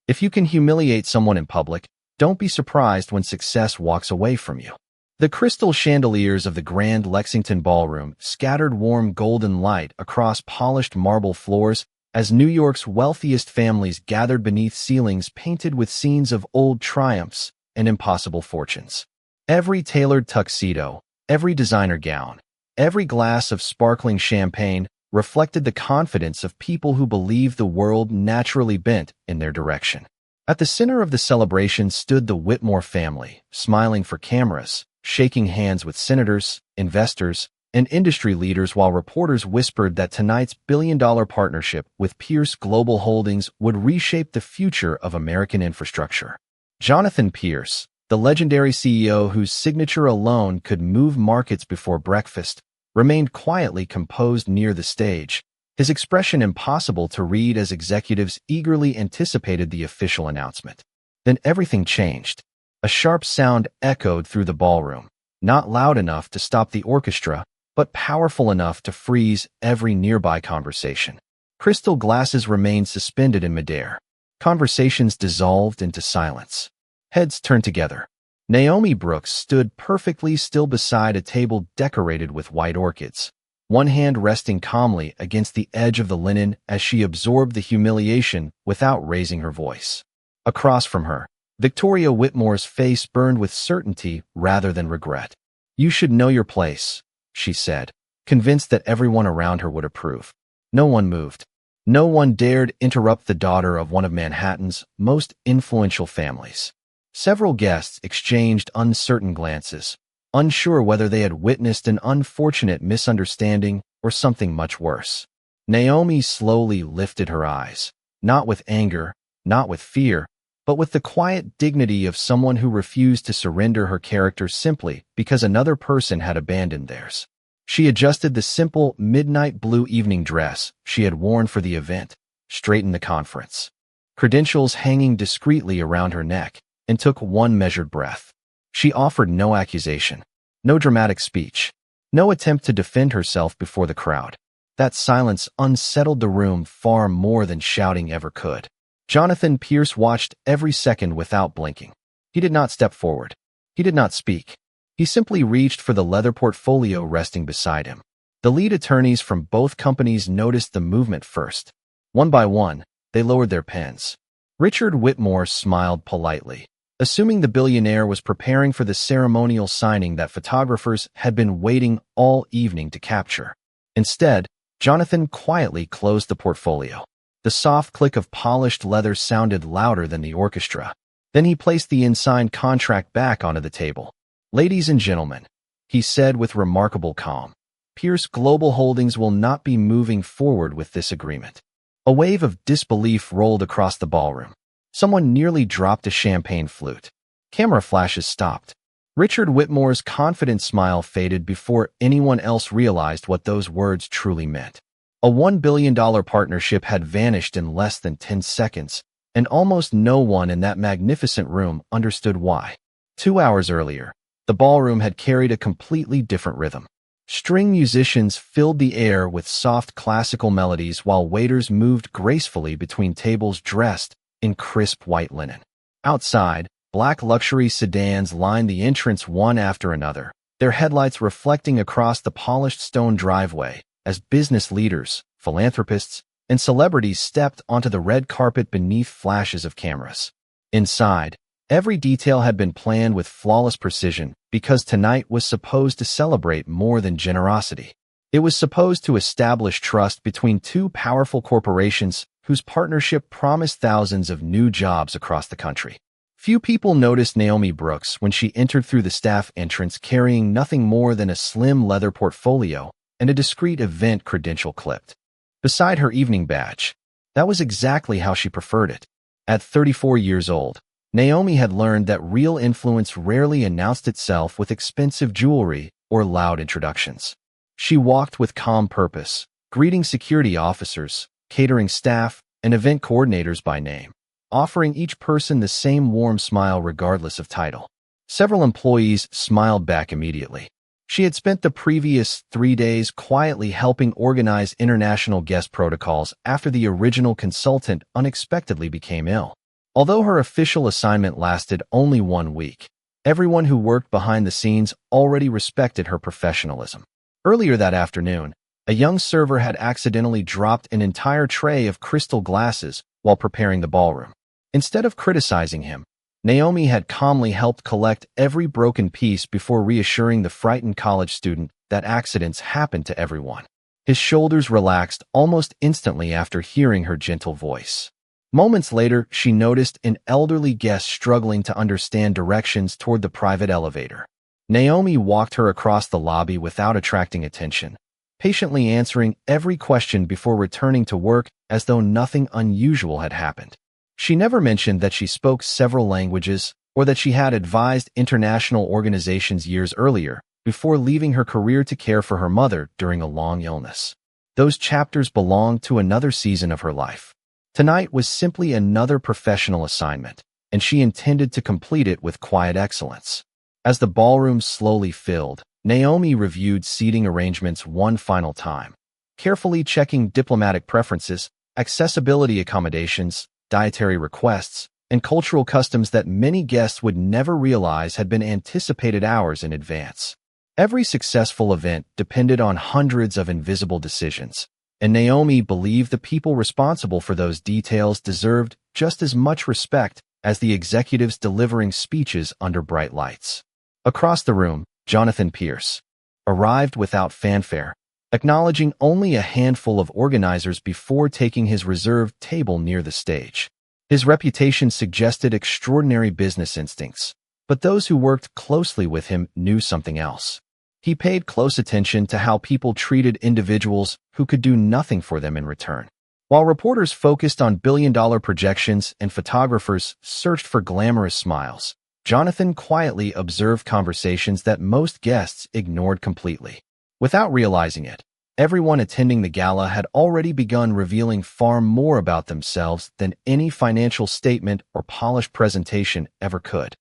If you can humiliate someone in public, don't be surprised when success walks away from you. The crystal chandeliers of the grand Lexington Ballroom scattered warm golden light across polished marble floors as New York's wealthiest families gathered beneath ceilings painted with scenes of old triumphs and impossible fortunes. Every tailored tuxedo, every designer gown, every glass of sparkling champagne reflected the confidence of people who believed the world naturally bent in their direction. At the center of the celebration stood the Whitmore family, smiling for cameras, shaking hands with senators, investors, and industry leaders while reporters whispered that tonight's billion-dollar partnership with Pierce Global Holdings would reshape the future of American infrastructure. Jonathan Pierce, the legendary CEO whose signature alone could move markets before breakfast, remained quietly composed near the stage, his expression impossible to read as executives eagerly anticipated the official announcement. Then everything changed. A sharp sound echoed through the ballroom, not loud enough to stop the orchestra, but powerful enough to freeze every nearby conversation. Crystal glasses remained suspended in midair. Conversations dissolved into silence. Heads turned together. Naomi Brooks stood perfectly still beside a table decorated with white orchids, one hand resting calmly against the edge of the linen as she absorbed the humiliation without raising her voice. Across from her, Victoria Whitmore's face burned with certainty rather than regret. "You should know your place," she said, convinced that everyone around her would approve. No one moved. No one dared interrupt the daughter of one of Manhattan's most influential families. Several guests exchanged uncertain glances, unsure whether they had witnessed an unfortunate misunderstanding or something much worse. Naomi slowly lifted her eyes, not with anger, not with fear, but with the quiet dignity of someone who refused to surrender her character simply because another person had abandoned theirs. She adjusted the simple midnight blue evening dress she had worn for the event, straightened the conference, credentials hanging discreetly around her neck, and took one measured breath. She offered no accusation, no dramatic speech, no attempt to defend herself before the crowd. That silence unsettled the room far more than shouting ever could. Jonathan Pierce watched every second without blinking. He did not step forward. He did not speak. He simply reached for the leather portfolio resting beside him. The lead attorneys from both companies noticed the movement first. One by one, they lowered their pens. Richard Whitmore smiled politely, assuming the billionaire was preparing for the ceremonial signing that photographers had been waiting all evening to capture. Instead, Jonathan quietly closed the portfolio. The soft click of polished leather sounded louder than the orchestra. Then he placed the unsigned contract back onto the table. "Ladies and gentlemen," he said with remarkable calm, "Pierce Global Holdings will not be moving forward with this agreement." A wave of disbelief rolled across the ballroom. Someone nearly dropped a champagne flute. Camera flashes stopped. Richard Whitmore's confident smile faded before anyone else realized what those words truly meant. A $1 billion partnership had vanished in less than 10 seconds, and almost no one in that magnificent room understood why. 2 hours earlier, the ballroom had carried a completely different rhythm. String musicians filled the air with soft classical melodies while waiters moved gracefully between tables dressed in crisp white linen. Outside, black luxury sedans lined the entrance one after another, their headlights reflecting across the polished stone driveway as business leaders, philanthropists, and celebrities stepped onto the red carpet beneath flashes of cameras. Inside, every detail had been planned with flawless precision because tonight was supposed to celebrate more than generosity. It was supposed to establish trust between two powerful corporations whose partnership promised thousands of new jobs across the country. Few people noticed Naomi Brooks when she entered through the staff entrance carrying nothing more than a slim leather portfolio and a discreet event credential clipped beside her evening badge. That was exactly how she preferred it. At 34 years old, Naomi had learned that real influence rarely announced itself with expensive jewelry or loud introductions. She walked with calm purpose, greeting security officers, catering staff, and event coordinators by name, offering each person the same warm smile regardless of title. Several employees smiled back immediately. She had spent the previous 3 days quietly helping organize international guest protocols after the original consultant unexpectedly became ill. Although her official assignment lasted only 1 week, everyone who worked behind the scenes already respected her professionalism. Earlier that afternoon, a young server had accidentally dropped an entire tray of crystal glasses while preparing the ballroom. Instead of criticizing him, Naomi had calmly helped collect every broken piece before reassuring the frightened college student that accidents happen to everyone. His shoulders relaxed almost instantly after hearing her gentle voice. Moments later, she noticed an elderly guest struggling to understand directions toward the private elevator. Naomi walked her across the lobby without attracting attention, patiently answering every question before returning to work as though nothing unusual had happened. She never mentioned that she spoke several languages or that she had advised international organizations years earlier before leaving her career to care for her mother during a long illness. Those chapters belonged to another season of her life. Tonight was simply another professional assignment, and she intended to complete it with quiet excellence. As the ballroom slowly filled, Naomi reviewed seating arrangements one final time, carefully checking diplomatic preferences, accessibility accommodations, dietary requests, and cultural customs that many guests would never realize had been anticipated hours in advance. Every successful event depended on hundreds of invisible decisions, and Naomi believed the people responsible for those details deserved just as much respect as the executives delivering speeches under bright lights. Across the room, Jonathan Pierce arrived without fanfare, acknowledging only a handful of organizers before taking his reserved table near the stage. His reputation suggested extraordinary business instincts, but those who worked closely with him knew something else. He paid close attention to how people treated individuals who could do nothing for them in return. While reporters focused on billion-dollar projections and photographers searched for glamorous smiles, Jonathan quietly observed conversations that most guests ignored completely. Without realizing it, everyone attending the gala had already begun revealing far more about themselves than any financial statement or polished presentation ever could.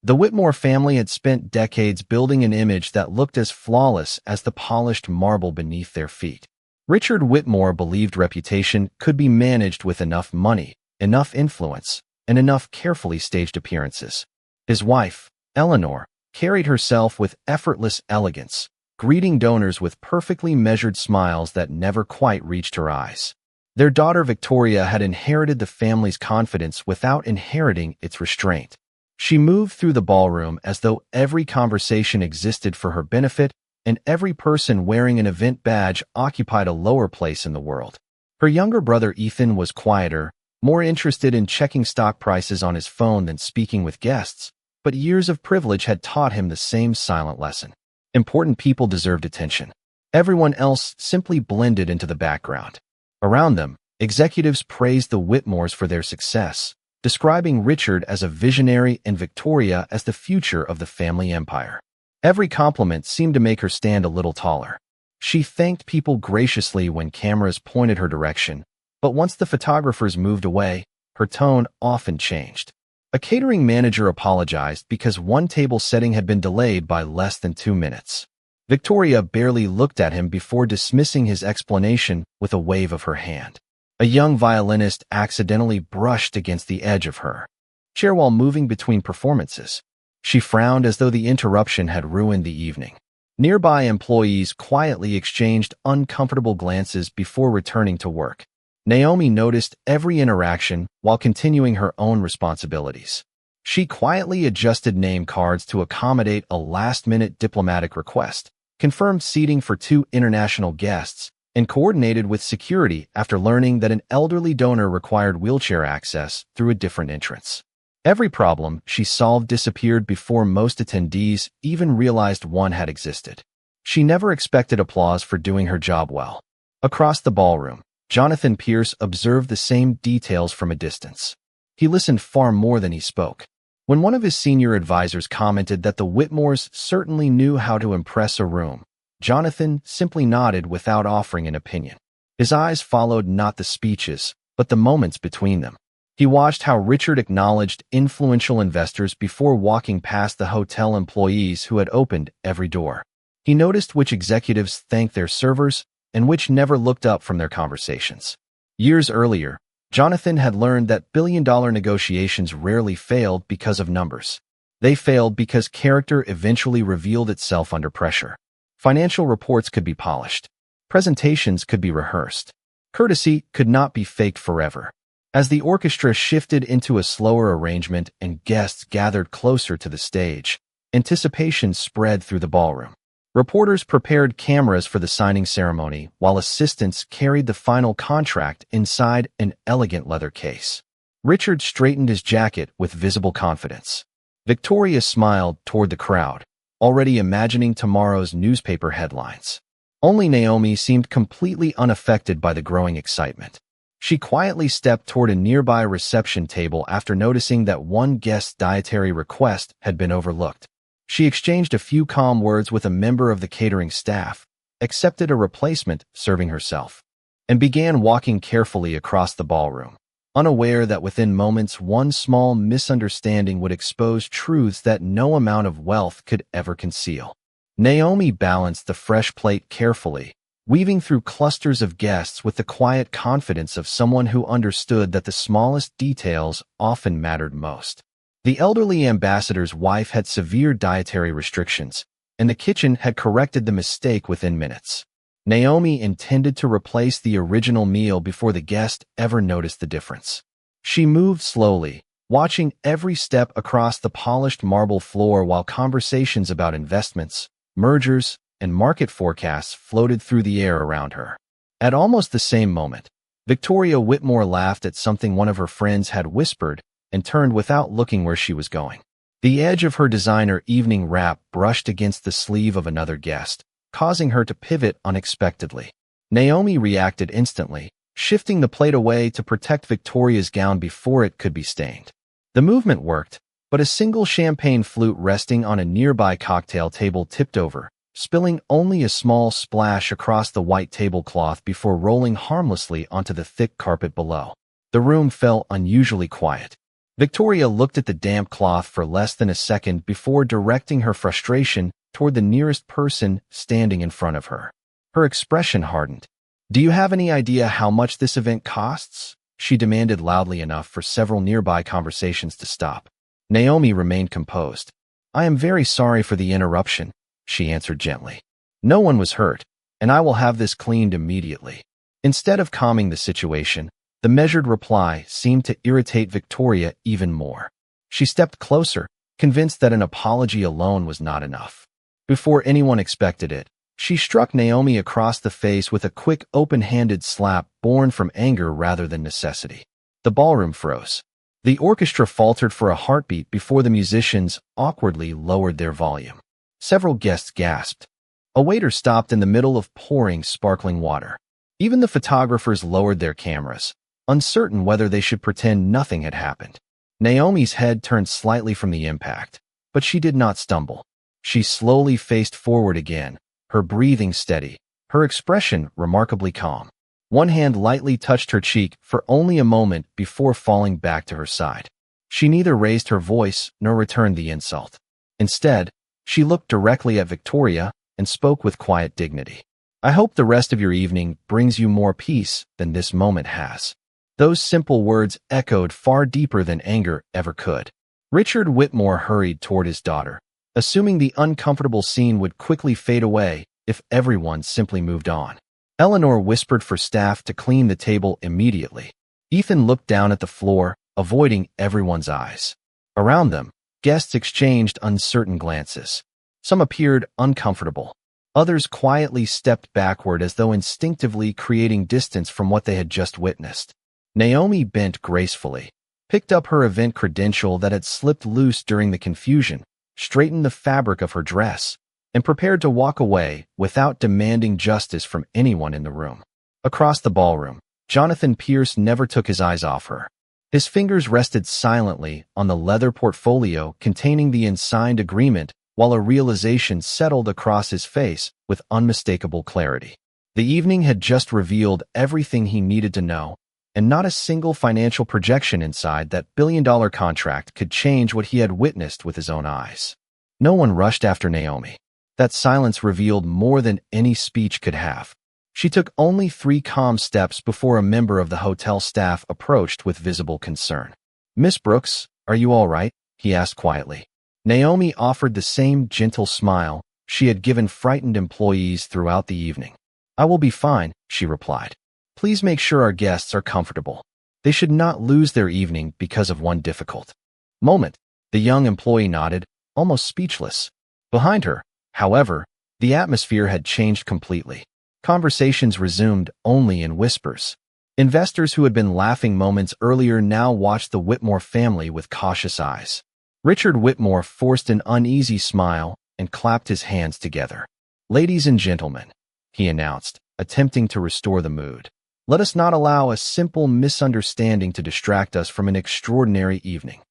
The Whitmore family had spent decades building an image that looked as flawless as the polished marble beneath their feet. Richard Whitmore believed reputation could be managed with enough money, enough influence, and enough carefully staged appearances. His wife, Eleanor, carried herself with effortless elegance, greeting donors with perfectly measured smiles that never quite reached her eyes. Their daughter Victoria had inherited the family's confidence without inheriting its restraint. She moved through the ballroom as though every conversation existed for her benefit and every person wearing an event badge occupied a lower place in the world. Her younger brother Ethan was quieter, more interested in checking stock prices on his phone than speaking with guests, but years of privilege had taught him the same silent lesson. Important people deserved attention. Everyone else simply blended into the background. Around them, executives praised the Whitmores for their success, describing Richard as a visionary and Victoria as the future of the family empire. Every compliment seemed to make her stand a little taller. She thanked people graciously when cameras pointed her direction, but once the photographers moved away, her tone often changed. A catering manager apologized because one table setting had been delayed by less than 2 minutes. Victoria barely looked at him before dismissing his explanation with a wave of her hand. A young violinist accidentally brushed against the edge of her chair while moving between performances. She frowned as though the interruption had ruined the evening. Nearby employees quietly exchanged uncomfortable glances before returning to work. Naomi noticed every interaction while continuing her own responsibilities. She quietly adjusted name cards to accommodate a last-minute diplomatic request, confirmed seating for 2 international guests, and coordinated with security after learning that an elderly donor required wheelchair access through a different entrance. Every problem she solved disappeared before most attendees even realized one had existed. She never expected applause for doing her job well. Across the ballroom, Jonathan Pierce observed the same details from a distance. He listened far more than he spoke. When one of his senior advisors commented that the Whitmores certainly knew how to impress a room, Jonathan simply nodded without offering an opinion. His eyes followed not the speeches, but the moments between them. He watched how Richard acknowledged influential investors before walking past the hotel employees who had opened every door. He noticed which executives thanked their servers and which never looked up from their conversations. Years earlier, Jonathan had learned that billion-dollar negotiations rarely failed because of numbers. They failed because character eventually revealed itself under pressure. Financial reports could be polished. Presentations could be rehearsed. Courtesy could not be faked forever. As the orchestra shifted into a slower arrangement and guests gathered closer to the stage, anticipation spread through the ballroom. Reporters prepared cameras for the signing ceremony, while assistants carried the final contract inside an elegant leather case. Richard straightened his jacket with visible confidence. Victoria smiled toward the crowd, already imagining tomorrow's newspaper headlines. Only Naomi seemed completely unaffected by the growing excitement. She quietly stepped toward a nearby reception table after noticing that one guest's dietary request had been overlooked. She exchanged a few calm words with a member of the catering staff, accepted a replacement serving herself, and began walking carefully across the ballroom, unaware that within moments one small misunderstanding would expose truths that no amount of wealth could ever conceal. Naomi balanced the fresh plate carefully, weaving through clusters of guests with the quiet confidence of someone who understood that the smallest details often mattered most. The elderly ambassador's wife had severe dietary restrictions, and the kitchen had corrected the mistake within minutes. Naomi intended to replace the original meal before the guest ever noticed the difference. She moved slowly, watching every step across the polished marble floor while conversations about investments, mergers, and market forecasts floated through the air around her. At almost the same moment, Victoria Whitmore laughed at something one of her friends had whispered and turned without looking where she was going. The edge of her designer evening wrap brushed against the sleeve of another guest, causing her to pivot unexpectedly. Naomi reacted instantly, shifting the plate away to protect Victoria's gown before it could be stained. The movement worked, but a single champagne flute resting on a nearby cocktail table tipped over, spilling only a small splash across the white tablecloth before rolling harmlessly onto the thick carpet below. The room fell unusually quiet. Victoria looked at the damp cloth for less than a second before directing her frustration toward the nearest person standing in front of her. Her expression hardened. "Do you have any idea how much this event costs?" she demanded loudly enough for several nearby conversations to stop. Naomi remained composed. "I am very sorry for the interruption," she answered gently. "No one was hurt, and I will have this cleaned immediately." Instead of calming the situation, the measured reply seemed to irritate Victoria even more. She stepped closer, convinced that an apology alone was not enough. Before anyone expected it, she struck Naomi across the face with a quick, open-handed slap born from anger rather than necessity. The ballroom froze. The orchestra faltered for a heartbeat before the musicians awkwardly lowered their volume. Several guests gasped. A waiter stopped in the middle of pouring sparkling water. Even the photographers lowered their cameras, uncertain whether they should pretend nothing had happened. Naomi's head turned slightly from the impact, but she did not stumble. She slowly faced forward again, her breathing steady, her expression remarkably calm. One hand lightly touched her cheek for only a moment before falling back to her side. She neither raised her voice nor returned the insult. Instead, she looked directly at Victoria and spoke with quiet dignity. "I hope the rest of your evening brings you more peace than this moment has." Those simple words echoed far deeper than anger ever could. Richard Whitmore hurried toward his daughter, assuming the uncomfortable scene would quickly fade away if everyone simply moved on. Eleanor whispered for staff to clean the table immediately. Ethan looked down at the floor, avoiding everyone's eyes. Around them, guests exchanged uncertain glances. Some appeared uncomfortable. Others quietly stepped backward as though instinctively creating distance from what they had just witnessed. Naomi bent gracefully, picked up her event credential that had slipped loose during the confusion, straightened the fabric of her dress, and prepared to walk away without demanding justice from anyone in the room. Across the ballroom, Jonathan Pierce never took his eyes off her. His fingers rested silently on the leather portfolio containing the unsigned agreement while a realization settled across his face with unmistakable clarity. The evening had just revealed everything he needed to know, and not a single financial projection inside that billion-dollar contract could change what he had witnessed with his own eyes. No one rushed after Naomi. That silence revealed more than any speech could have. She took only 3 calm steps before a member of the hotel staff approached with visible concern. "Miss Brooks, are you all right?" he asked quietly. Naomi offered the same gentle smile she had given frightened employees throughout the evening. "I will be fine," she replied. "Please make sure our guests are comfortable. They should not lose their evening because of one difficult moment." The young employee nodded, almost speechless. Behind her, however, the atmosphere had changed completely. Conversations resumed only in whispers. Investors who had been laughing moments earlier now watched the Whitmore family with cautious eyes. Richard Whitmore forced an uneasy smile and clapped his hands together. "Ladies and gentlemen," he announced, attempting to restore the mood, "let us not allow a simple misunderstanding to distract us from an extraordinary evening."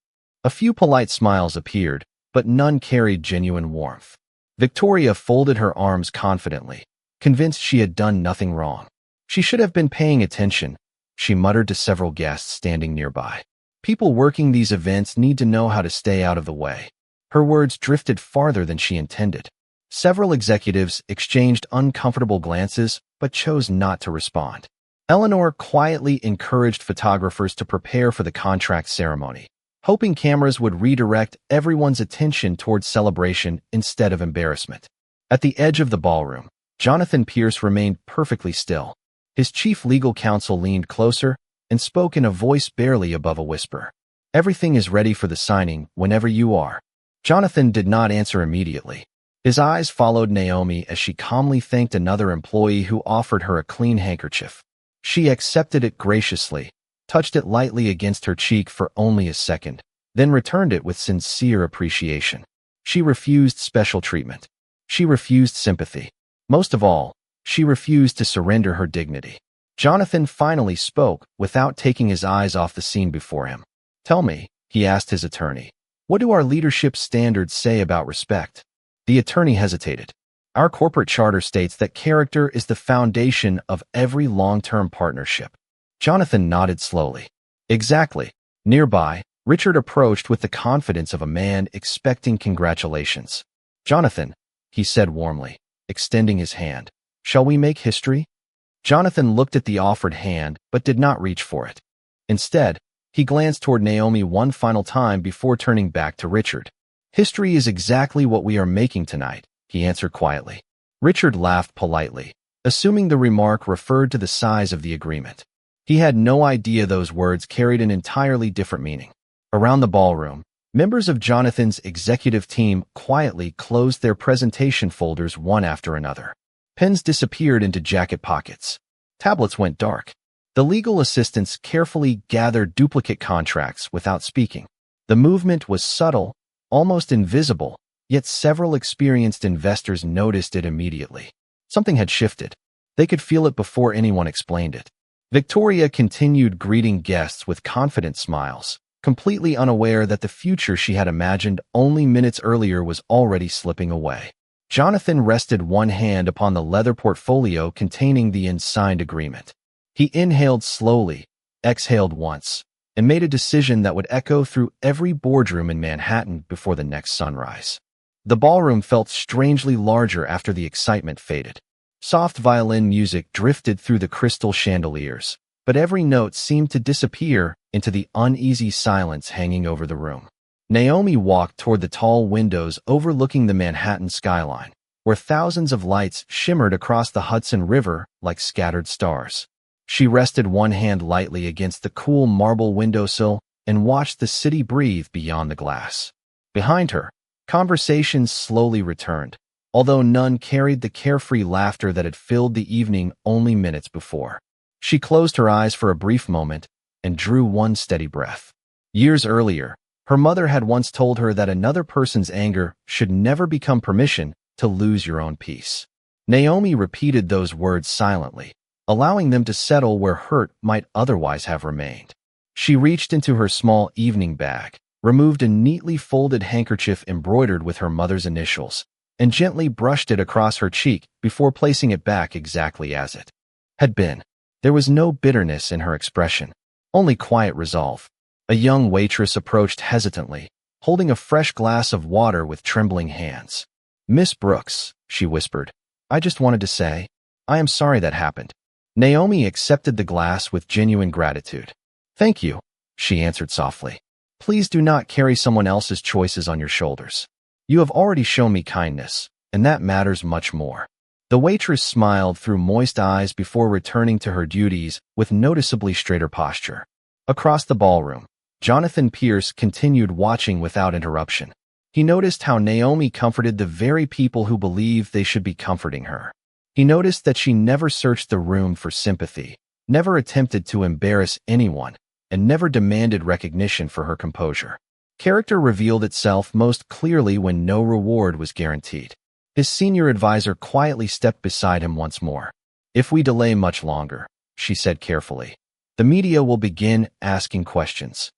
A few polite smiles appeared, but none carried genuine warmth. Victoria folded her arms confidently, convinced she had done nothing wrong. "She should have been paying attention," she muttered to several guests standing nearby. "People working these events need to know how to stay out of the way." Her words drifted farther than she intended. Several executives exchanged uncomfortable glances, but chose not to respond. Eleanor quietly encouraged photographers to prepare for the contract ceremony, hoping cameras would redirect everyone's attention towards celebration instead of embarrassment. At the edge of the ballroom, Jonathan Pierce remained perfectly still. His chief legal counsel leaned closer and spoke in a voice barely above a whisper. "Everything is ready for the signing whenever you are." Jonathan did not answer immediately. His eyes followed Naomi as she calmly thanked another employee who offered her a clean handkerchief. She accepted it graciously, touched it lightly against her cheek for only a second, then returned it with sincere appreciation. She refused special treatment. She refused sympathy. Most of all, she refused to surrender her dignity. Jonathan finally spoke without taking his eyes off the scene before him. "Tell me," he asked his attorney, "what do our leadership standards say about respect?" The attorney hesitated. "Our corporate charter states that character is the foundation of every long-term partnership." Jonathan nodded slowly. "Exactly." Nearby, Richard approached with the confidence of a man expecting congratulations. "Jonathan," he said warmly, extending his hand, "shall we make history?" Jonathan looked at the offered hand but did not reach for it. Instead, he glanced toward Naomi one final time before turning back to Richard. "History is exactly what we are making tonight," he answered quietly. Richard laughed politely, assuming the remark referred to the size of the agreement. He had no idea those words carried an entirely different meaning. Around the ballroom, members of Jonathan's executive team quietly closed their presentation folders one after another. Pens disappeared into jacket pockets. Tablets went dark. The legal assistants carefully gathered duplicate contracts without speaking. The movement was subtle, almost invisible, yet several experienced investors noticed it immediately. Something had shifted. They could feel it before anyone explained it. Victoria continued greeting guests with confident smiles, completely unaware that the future she had imagined only minutes earlier was already slipping away. Jonathan rested one hand upon the leather portfolio containing the unsigned agreement. He inhaled slowly, exhaled once, and made a decision that would echo through every boardroom in Manhattan before the next sunrise. The ballroom felt strangely larger after the excitement faded. Soft violin music drifted through the crystal chandeliers, but every note seemed to disappear into the uneasy silence hanging over the room. Naomi walked toward the tall windows overlooking the Manhattan skyline, where thousands of lights shimmered across the Hudson River like scattered stars. She rested one hand lightly against the cool marble windowsill and watched the city breathe beyond the glass. Behind her, conversations slowly returned, although none carried the carefree laughter that had filled the evening only minutes before. She closed her eyes for a brief moment and drew one steady breath. Years earlier, her mother had once told her that another person's anger should never become permission to lose your own peace. Naomi repeated those words silently, allowing them to settle where hurt might otherwise have remained. She reached into her small evening bag, removed a neatly folded handkerchief embroidered with her mother's initials, and gently brushed it across her cheek before placing it back exactly as it had been. There was no bitterness in her expression, only quiet resolve. A young waitress approached hesitantly, holding a fresh glass of water with trembling hands. "Miss Brooks," she whispered, "I just wanted to say, I am sorry that happened. Naomi accepted the glass with genuine gratitude. Thank you, she answered softly. Please do not carry someone else's choices on your shoulders. You have already shown me kindness, and that matters much more. The waitress smiled through moist eyes before returning to her duties with noticeably straighter posture. Across the ballroom, Jonathan Pierce continued watching without interruption. He noticed how Naomi comforted the very people who believed they should be comforting her. He noticed that she never searched the room for sympathy, never attempted to embarrass anyone, and never demanded recognition for her composure. Character revealed itself most clearly when no reward was guaranteed. His senior advisor quietly stepped beside him once more. If we delay much longer, she said carefully, the media will begin asking questions.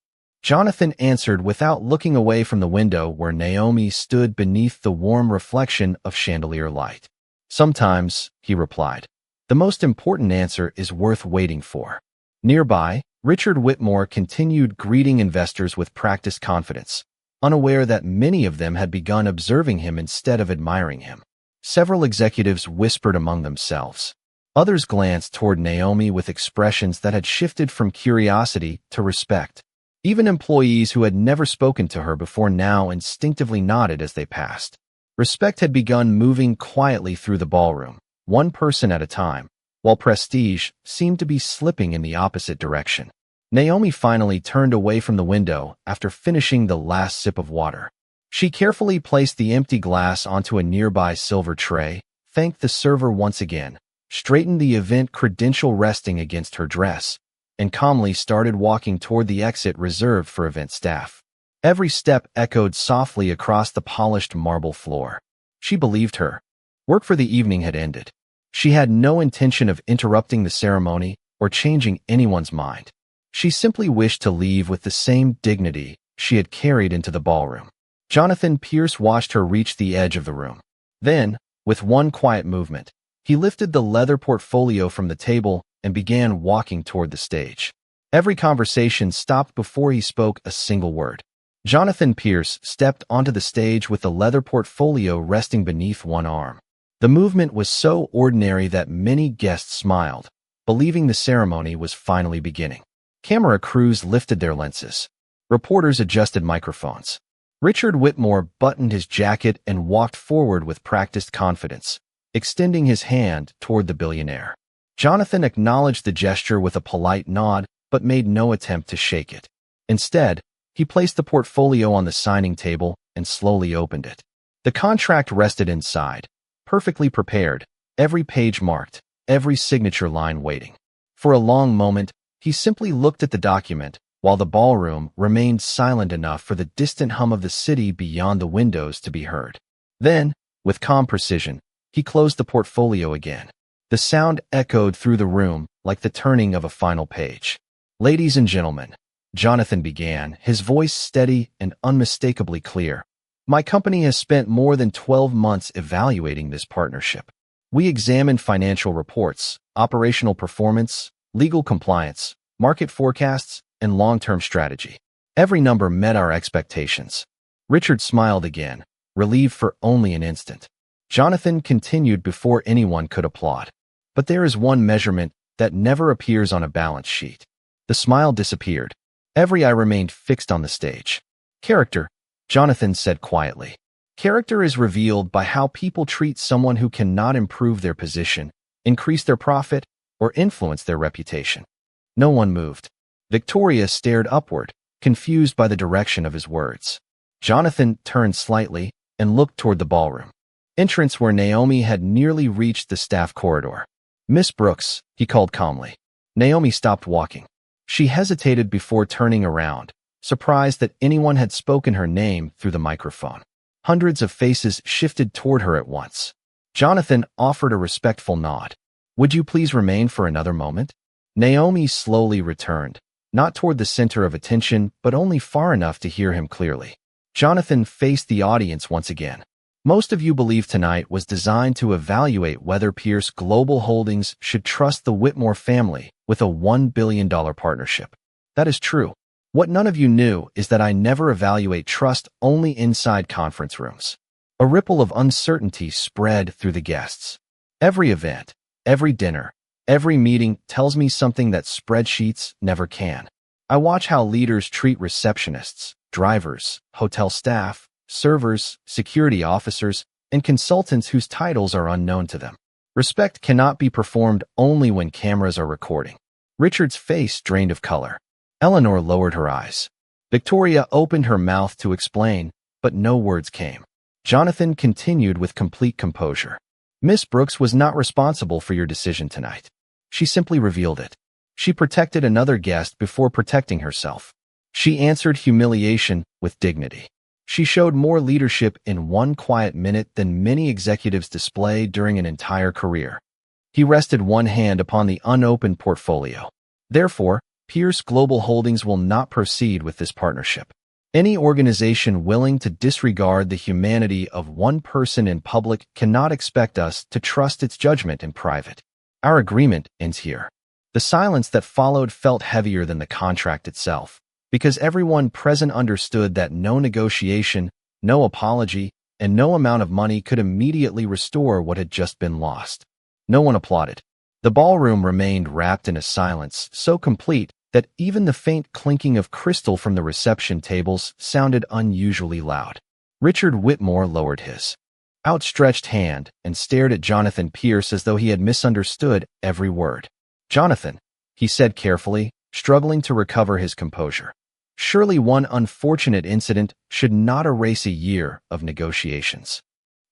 Jonathan answered without looking away from the window where Naomi stood beneath the warm reflection of chandelier light. Sometimes, he replied, the most important answer is worth waiting for. Nearby, Richard Whitmore continued greeting investors with practiced confidence, unaware that many of them had begun observing him instead of admiring him. Several executives whispered among themselves. Others glanced toward Naomi with expressions that had shifted from curiosity to respect. Even employees who had never spoken to her before now instinctively nodded as they passed. Respect had begun moving quietly through the ballroom, one person at a time, while prestige seemed to be slipping in the opposite direction. Naomi finally turned away from the window after finishing the last sip of water. She carefully placed the empty glass onto a nearby silver tray, thanked the server once again, straightened the event credential resting against her dress, and calmly started walking toward the exit reserved for event staff. Every step echoed softly across the polished marble floor. She believed her. Work for the evening had ended. She had no intention of interrupting the ceremony or changing anyone's mind. She simply wished to leave with the same dignity she had carried into the ballroom. Jonathan Pierce watched her reach the edge of the room. Then, with one quiet movement, he lifted the leather portfolio from the table and began walking toward the stage. Every conversation stopped before he spoke a single word. Jonathan Pierce stepped onto the stage with the leather portfolio resting beneath one arm. The movement was so ordinary that many guests smiled, believing the ceremony was finally beginning. Camera crews lifted their lenses. Reporters adjusted microphones. Richard Whitmore buttoned his jacket and walked forward with practiced confidence, extending his hand toward the billionaire. Jonathan acknowledged the gesture with a polite nod, but made no attempt to shake it. Instead, he placed the portfolio on the signing table and slowly opened it. The contract rested inside, perfectly prepared, every page marked, every signature line waiting. For a long moment, he simply looked at the document, while the ballroom remained silent enough for the distant hum of the city beyond the windows to be heard. Then, with calm precision, he closed the portfolio again. The sound echoed through the room like the turning of a final page. Ladies and gentlemen, Jonathan began, his voice steady and unmistakably clear. My company has spent more than 12 months evaluating this partnership. We examined financial reports, operational performance, legal compliance, market forecasts, and long-term strategy. Every number met our expectations. Richard smiled again, relieved for only an instant. Jonathan continued before anyone could applaud. But there is one measurement that never appears on a balance sheet. The smile disappeared. Every eye remained fixed on the stage. Character, Jonathan said quietly. Character is revealed by how people treat someone who cannot improve their position, increase their profit, or influence their reputation. No one moved. Victoria stared upward, confused by the direction of his words. Jonathan turned slightly and looked toward the ballroom entrance where Naomi had nearly reached the staff corridor. Miss Brooks, he called calmly. Naomi stopped walking. She hesitated before turning around, surprised that anyone had spoken her name through the microphone. Hundreds of faces shifted toward her at once. Jonathan offered a respectful nod. Would you please remain for another moment? Naomi slowly returned, not toward the center of attention, but only far enough to hear him clearly. Jonathan faced the audience once again. Most of you believe tonight was designed to evaluate whether Pierce Global Holdings should trust the Whitmore family with a $1 billion partnership. That is true. What none of you knew is that I never evaluate trust only inside conference rooms. A ripple of uncertainty spread through the guests. Every event, Every dinner, every meeting tells me something that spreadsheets never can. I watch how leaders treat receptionists, drivers, hotel staff, servers, security officers, and consultants whose titles are unknown to them. Respect cannot be performed only when cameras are recording. Richard's face drained of color. Eleanor lowered her eyes. Victoria opened her mouth to explain, but no words came. Jonathan continued with complete composure. Miss Brooks was not responsible for your decision tonight. She simply revealed it. She protected another guest before protecting herself. She answered humiliation with dignity. She showed more leadership in one quiet minute than many executives display during an entire career. He rested one hand upon the unopened portfolio. Therefore, Pierce Global Holdings will not proceed with this partnership. Any organization willing to disregard the humanity of one person in public cannot expect us to trust its judgment in private. Our agreement ends here. The silence that followed felt heavier than the contract itself, because everyone present understood that no negotiation, no apology, and no amount of money could immediately restore what had just been lost. No one applauded. The ballroom remained wrapped in a silence so complete that even the faint clinking of crystal from the reception tables sounded unusually loud. Richard Whitmore lowered his outstretched hand and stared at Jonathan Pierce as though he had misunderstood every word. "Jonathan," he said carefully, struggling to recover his composure. "Surely one unfortunate incident should not erase a year of negotiations."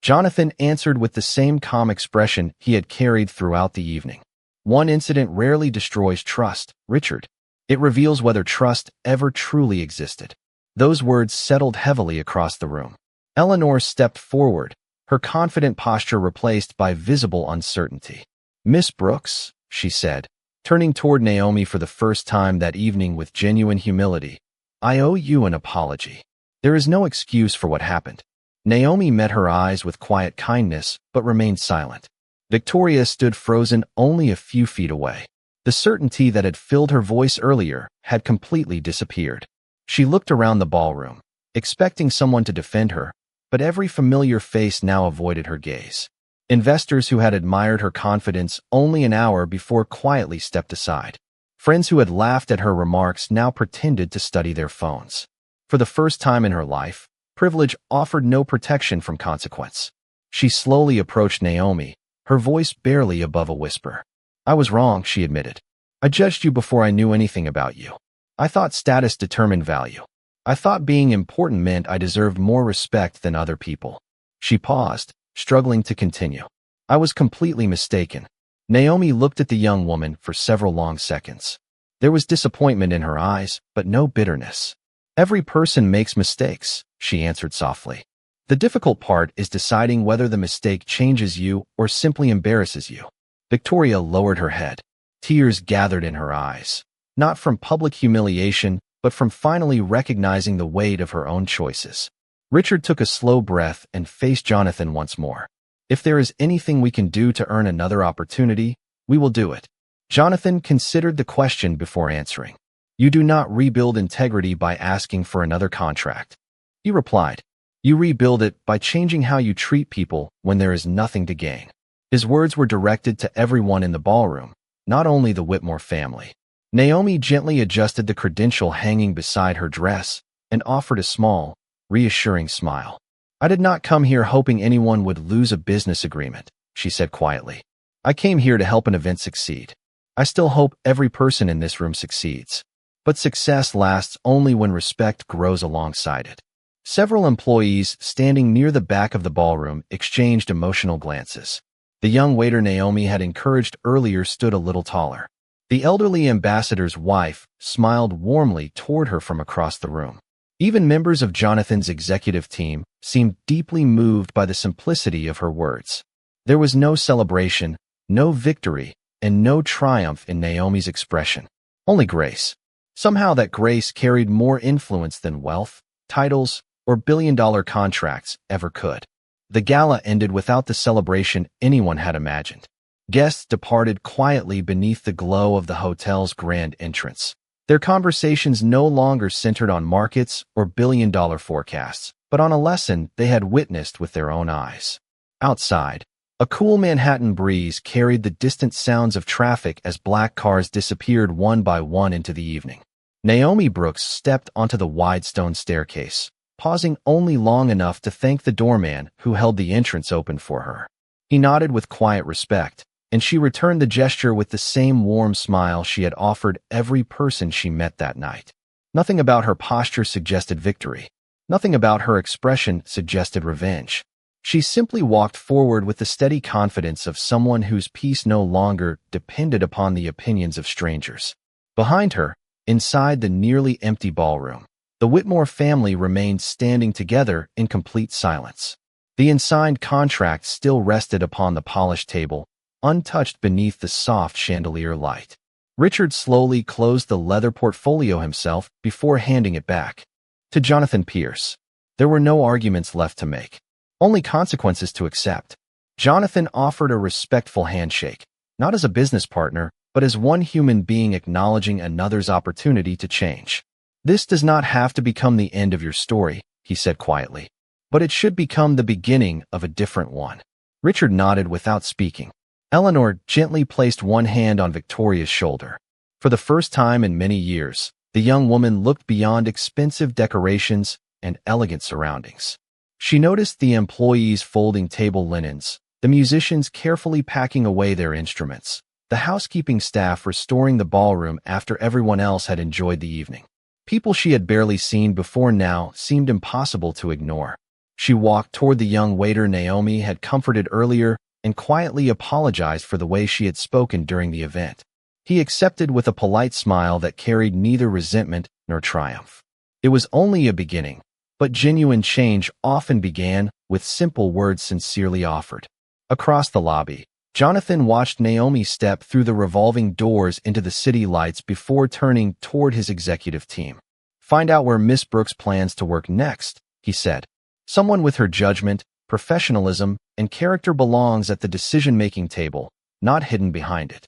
Jonathan answered with the same calm expression he had carried throughout the evening. "One incident rarely destroys trust, Richard. It reveals whether trust ever truly existed." Those words settled heavily across the room. Eleanor stepped forward, her confident posture replaced by visible uncertainty. "Miss Brooks," she said, turning toward Naomi for the first time that evening with genuine humility, "I owe you an apology. There is no excuse for what happened." Naomi met her eyes with quiet kindness, but remained silent. Victoria stood frozen only a few feet away. The certainty that had filled her voice earlier had completely disappeared. She looked around the ballroom, expecting someone to defend her, but every familiar face now avoided her gaze. Investors who had admired her confidence only an hour before quietly stepped aside. Friends who had laughed at her remarks now pretended to study their phones. For the first time in her life, privilege offered no protection from consequence. She slowly approached Naomi, her voice barely above a whisper. "I was wrong," she admitted. "I judged you before I knew anything about you. I thought status determined value. I thought being important meant I deserved more respect than other people." She paused, struggling to continue. "I was completely mistaken." Naomi looked at the young woman for several long seconds. There was disappointment in her eyes, but no bitterness. "Every person makes mistakes," she answered softly. "The difficult part is deciding whether the mistake changes you or simply embarrasses you." Victoria lowered her head. Tears gathered in her eyes, not from public humiliation, but from finally recognizing the weight of her own choices. Richard took a slow breath and faced Jonathan once more. "If there is anything we can do to earn another opportunity, we will do it." Jonathan considered the question before answering. "You do not rebuild integrity by asking for another contract," he replied. "You rebuild it by changing how you treat people when there is nothing to gain." His words were directed to everyone in the ballroom, not only the Whitmore family. Naomi gently adjusted the credential hanging beside her dress and offered a small, reassuring smile. "I did not come here hoping anyone would lose a business agreement," she said quietly. "I came here to help an event succeed. I still hope every person in this room succeeds. But success lasts only when respect grows alongside it." Several employees standing near the back of the ballroom exchanged emotional glances. The young waiter Naomi had encouraged earlier stood a little taller. The elderly ambassador's wife smiled warmly toward her from across the room. Even members of Jonathan's executive team seemed deeply moved by the simplicity of her words. There was no celebration, no victory, and no triumph in Naomi's expression. Only grace. Somehow that grace carried more influence than wealth, titles, or billion-dollar contracts ever could. The gala ended without the celebration anyone had imagined. Guests departed quietly beneath the glow of the hotel's grand entrance. Their conversations no longer centered on markets or billion-dollar forecasts, but on a lesson they had witnessed with their own eyes. Outside, A cool Manhattan breeze carried the distant sounds of traffic as black cars disappeared one by one into the evening. Naomi Brooks stepped onto the wide stone staircase, pausing only long enough to thank the doorman who held the entrance open for her. He nodded with quiet respect, and she returned the gesture with the same warm smile she had offered every person she met that night. Nothing about her posture suggested victory. Nothing about her expression suggested revenge. She simply walked forward with the steady confidence of someone whose peace no longer depended upon the opinions of strangers. Behind her, inside the nearly empty ballroom, the Whitmore family remained standing together in complete silence. The unsigned contract still rested upon the polished table, untouched beneath the soft chandelier light. Richard slowly closed the leather portfolio himself before handing it back to Jonathan Pierce. There were no arguments left to make, only consequences to accept. Jonathan offered a respectful handshake, not as a business partner, but as one human being acknowledging another's opportunity to change. "This does not have to become the end of your story," he said quietly, "but it should become the beginning of a different one." Richard nodded without speaking. Eleanor gently placed one hand on Victoria's shoulder. For the first time in many years, the young woman looked beyond expensive decorations and elegant surroundings. She noticed the employees folding table linens, the musicians carefully packing away their instruments, the housekeeping staff restoring the ballroom after everyone else had enjoyed the evening. People she had barely seen before now seemed impossible to ignore. She walked toward the young waiter Naomi had comforted earlier and quietly apologized for the way she had spoken during the event. He accepted with a polite smile that carried neither resentment nor triumph. It was only a beginning, but genuine change often began with simple words sincerely offered. Across the lobby, Jonathan watched Naomi step through the revolving doors into the city lights before turning toward his executive team. "Find out where Miss Brooks plans to work next," he said. "Someone with her judgment, professionalism, and character belongs at the decision-making table, not hidden behind it."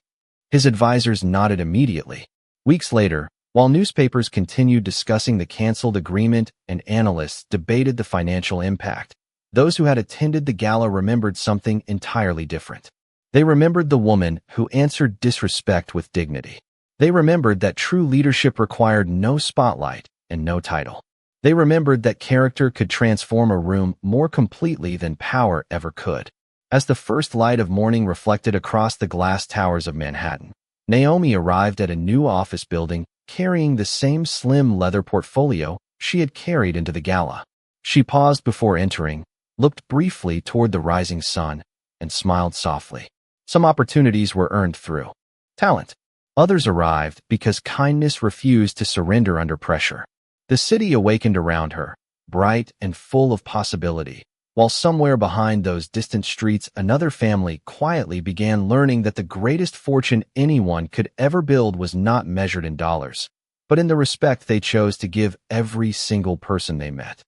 His advisors nodded immediately. Weeks later, while newspapers continued discussing the canceled agreement and analysts debated the financial impact, those who had attended the gala remembered something entirely different. They remembered the woman who answered disrespect with dignity. They remembered that true leadership required no spotlight and no title. They remembered that character could transform a room more completely than power ever could. As the first light of morning reflected across the glass towers of Manhattan, Naomi arrived at a new office building carrying the same slim leather portfolio she had carried into the gala. She paused before entering, looked briefly toward the rising sun, and smiled softly. Some opportunities were earned through talent. Others arrived because kindness refused to surrender under pressure. The city awakened around her, bright and full of possibility, while somewhere behind those distant streets another family quietly began learning that the greatest fortune anyone could ever build was not measured in dollars, but in the respect they chose to give every single person they met.